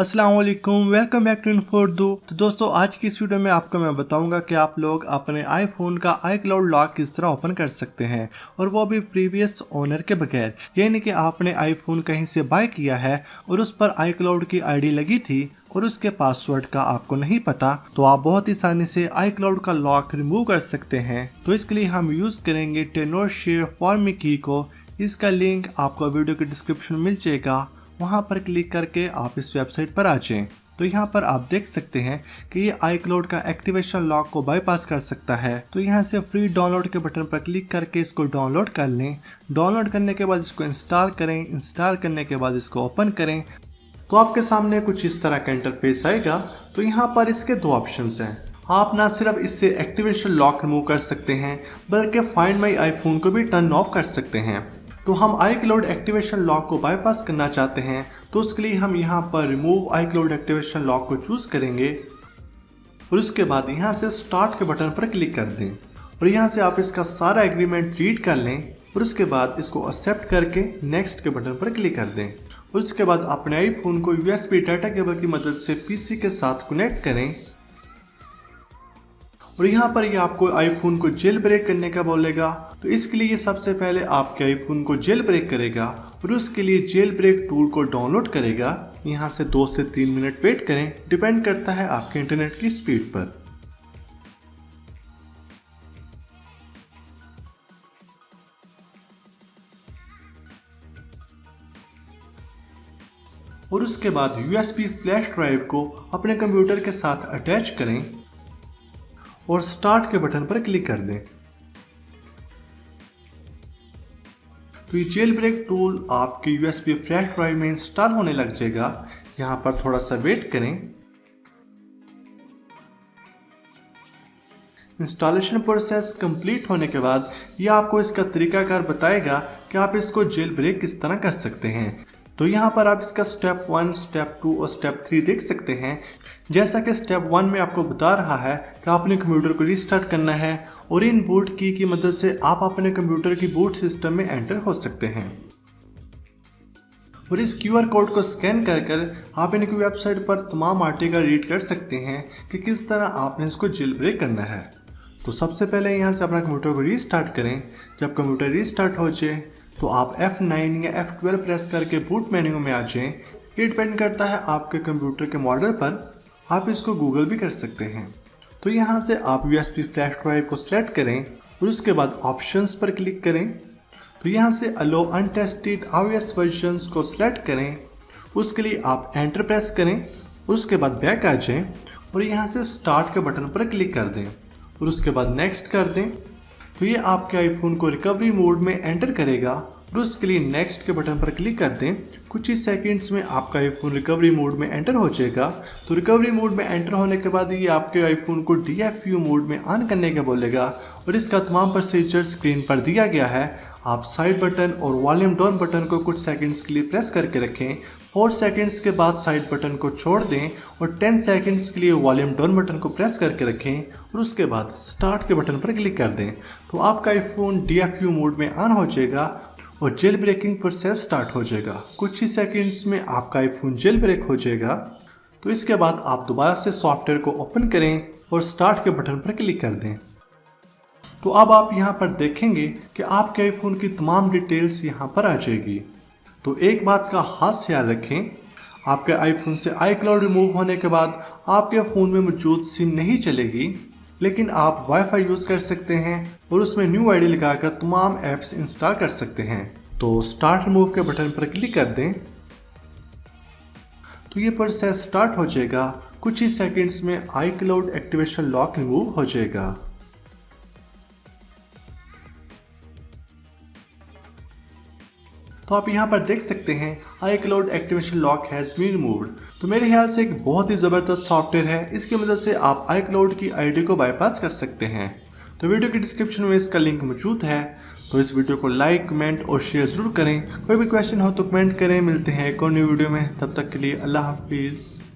अस्सलाम वालेकुम, welcome back to इन्फोर्दू। तो दोस्तों, आज की इस वीडियो में आपको मैं बताऊंगा कि आप लोग अपने आईफोन का iCloud लॉक किस तरह ओपन कर सकते हैं, और वो भी प्रीवियस ओनर के बगैर। यानी कि आपने आईफोन कहीं से बाय किया है और उस पर iCloud की आईडी लगी थी और उसके पासवर्ड का आपको नहीं पता, तो आप बहुत ही आसानी से iCloud का लॉक रिमूव कर सकते हैं। तो इसके लिए हम यूज़ करेंगे Tenorshare फॉर्मी की को। इसका लिंक आपको वीडियो के डिस्क्रिप्शन में मिल जाएगा, वहां पर क्लिक करके आप इस वेबसाइट पर आ जाएं। तो यहाँ पर आप देख सकते हैं कि ये iCloud का एक्टिवेशन लॉक को बाईपास कर सकता है। तो यहाँ से फ्री डाउनलोड के बटन पर क्लिक करके इसको डाउनलोड कर लें। डाउनलोड करने के बाद इसको इंस्टॉल करें। इंस्टॉल करने के बाद इसको ओपन करें तो आपके सामने कुछ इस तरह का इंटरफेस आएगा। तो यहाँ पर इसके दो ऑप्शंस हैं। आप ना सिर्फ इससे एक्टिवेशन लॉक रिमूव कर सकते हैं, बल्कि फाइंड माई आईफोन को भी टर्न ऑफ कर सकते हैं। तो हम iCloud एक्टिवेशन लॉक को बाईपास करना चाहते हैं, तो उसके लिए हम यहाँ पर रिमूव iCloud एक्टिवेशन लॉक को चूज़ करेंगे और उसके बाद यहाँ से स्टार्ट के बटन पर क्लिक कर दें और यहाँ से आप इसका सारा एग्रीमेंट रीड कर लें और उसके बाद इसको एक्सेप्ट करके नेक्स्ट के बटन पर क्लिक कर दें और उसके बाद अपने आईफोन को USB डाटा केबल की मदद से PC के साथ कनेक्ट करें। और यहाँ पर ये आपको आईफोन को जेल ब्रेक करने का बोलेगा। तो इसके लिए सबसे पहले आपके आईफोन को जेल ब्रेक करेगा और उसके लिए जेल ब्रेक टूल को डाउनलोड करेगा। यहाँ से 2 से 3 मिनट वेट करें, डिपेंड करता है आपके इंटरनेट की स्पीड पर। और उसके बाद USB फ्लैश ड्राइव को अपने कंप्यूटर के साथ अटैच करें और स्टार्ट के बटन पर क्लिक कर दें। तो ये जेल ब्रेक टूल आपके USB फ्लैश ड्राइव में इंस्टॉल होने लग जाएगा। यहाँ पर थोड़ा सा वेट करें। इंस्टॉलेशन प्रोसेस कंप्लीट होने के बाद ये आपको इसका तरीकाकार बताएगा कि आप इसको जेल ब्रेक किस तरह कर सकते हैं। तो यहाँ पर आप इसका स्टेप 1, स्टेप 2 और स्टेप 3 देख सकते हैं। जैसा कि स्टेप 1 में आपको बता रहा है कि आपने कंप्यूटर को रीस्टार्ट करना है और इन बूट की मदद से आप अपने कंप्यूटर की बूट सिस्टम में एंटर हो सकते हैं और इस QR कोड को स्कैन कर आप इनकी वेबसाइट पर तमाम आर्टिकल रीड कर सकते हैं कि किस तरह आपने इसको जेल ब्रेक करना है। तो सबसे पहले यहाँ से अपना कंप्यूटर को रीस्टार्ट करें। जब कंप्यूटर रीस्टार्ट हो जाए तो आप F9 या F12 प्रेस करके बूट मेन्यू में आ जाएं। ये डिपेंड करता है आपके कंप्यूटर के मॉडल पर, आप इसको गूगल भी कर सकते हैं। तो यहाँ से आप USB फ्लैश ड्राइव को सिलेक्ट करें और उसके बाद ऑप्शंस पर क्लिक करें। तो यहाँ से अलो अनटेस्टेड iOS वर्जन्स को सिलेक्ट करें। उसके लिए आप एंटर प्रेस करें और उसके बाद बैक आ जाएं और यहाँ से स्टार्ट के बटन पर क्लिक कर दें और उसके बाद नेक्स्ट कर दें। तो ये आपके आईफोन को रिकवरी मोड में एंटर करेगा और उसके लिए नेक्स्ट के बटन पर क्लिक कर दें। कुछ ही सेकंड्स में आपका आईफोन रिकवरी मोड में एंटर हो जाएगा। तो रिकवरी मोड में एंटर होने के बाद ये आपके आईफोन को DFU मोड में ऑन करने का बोलेगा और इसका तमाम प्रोसीजर स्क्रीन पर दिया गया है। आप साइड बटन और वॉल्यूम डाउन बटन को कुछ सेकंड्स के लिए प्रेस करके रखें। 4 सेकंड्स के बाद साइड बटन को छोड़ दें और 10 सेकंड्स के लिए वॉल्यूम डाउन बटन को प्रेस करके रखें और उसके बाद स्टार्ट के बटन पर क्लिक कर दें। तो आपका आईफोन DFU मोड में ऑन हो जाएगा और जेल ब्रेकिंग प्रोसेस स्टार्ट हो जाएगा। कुछ ही सेकंड्स में आपका आईफोन जेल ब्रेक हो जाएगा। तो इसके बाद आप दोबारा से सॉफ्टवेयर को ओपन करें और स्टार्ट के बटन पर क्लिक कर दें। तो अब आप यहाँ पर देखेंगे कि आपके आईफोन की तमाम डिटेल्स यहाँ पर आ जाएगी। तो एक बात का खास ख्याल रखें, आपके आईफोन से iCloud रिमूव होने के बाद आपके फ़ोन में मौजूद सिम नहीं चलेगी, लेकिन आप वाईफाई यूज़ कर सकते हैं और उसमें न्यू आईडी लगाकर तमाम ऐप्स इंस्टॉल कर सकते हैं। तो स्टार्ट रिमूव के बटन पर क्लिक कर दें। तो ये प्रोसेस स्टार्ट हो जाएगा। कुछ ही सेकंड्स में iCloud एक्टिवेशन लॉक रिमूव हो जाएगा। तो आप यहाँ पर देख सकते हैं iCloud activation lock has been removed. तो मेरे ख्याल से एक बहुत ही ज़बरदस्त सॉफ्टवेयर है। इसकी मदद से आप iCloud की आईडी को बाईपास कर सकते हैं। तो वीडियो के डिस्क्रिप्शन में इसका लिंक मौजूद है। तो इस वीडियो को लाइक, कमेंट और शेयर ज़रूर करें। कोई भी क्वेश्चन हो तो कमेंट करें। मिलते हैं एक और न्यू वीडियो में, तब तक के लिए अल्लाह हाफिज़।